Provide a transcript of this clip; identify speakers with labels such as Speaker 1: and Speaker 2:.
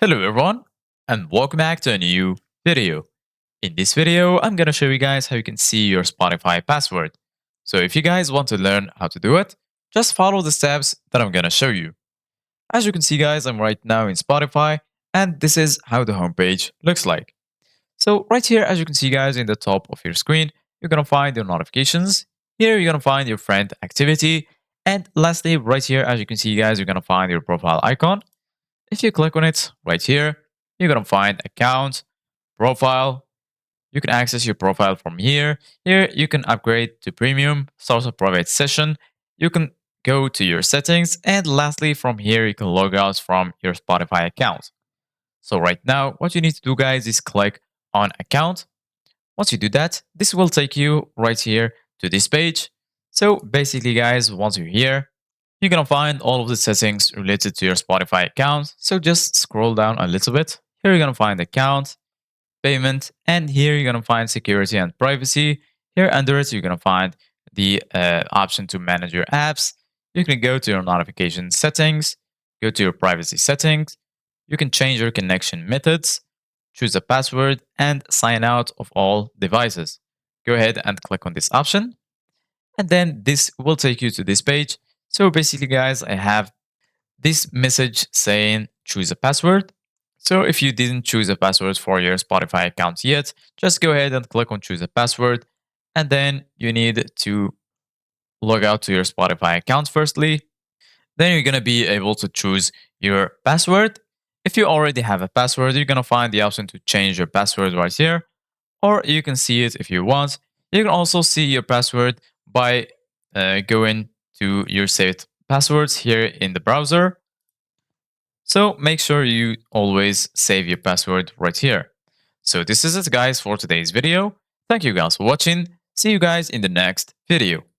Speaker 1: Hello everyone and welcome back to a new video. In this video, I'm gonna show you guys how you can see your Spotify password. So if you guys want to learn how to do it, just follow the steps that I'm gonna show you. As you can see guys, I'm right now in Spotify and this is how the homepage looks like. So right here, as you can see guys in the top of your screen, you're gonna find your notifications. Here you're gonna find your friend activity. And lastly, right here, as you can see guys, you're gonna find your profile icon. If you click on it right here, you're going to find account, profile. You can access your profile from here. Here, you can upgrade to premium, start a private session. You can go to your settings. And lastly, from here, you can log out from your Spotify account. So right now, what you need to do, guys, is click on account. Once you do that, this will take you right here to this page. So basically, guys, once you're here, you're gonna find all of the settings related to your Spotify account. So just scroll down a little bit. Here you're gonna find account, payment, and here you're gonna find security and privacy. Here under it, you're gonna find the option to manage your apps. You can go to your notification settings, go to your privacy settings. You can change your connection methods, choose a password, and sign out of all devices. Go ahead and click on this option, and then this will take you to this page. So basically, guys, I have this message saying choose a password. So if you didn't choose a password for your Spotify account yet, just go ahead and click on choose a password. And then you need to log out to your Spotify account firstly. Then you're going to be able to choose your password. If you already have a password, you're going to find the option to change your password right here. Or you can see it if you want. You can also see your password by going to your saved passwords here in the browser. So make sure you always save your password right here. So this is it guys for today's video. Thank you guys for watching. See you guys in the next video.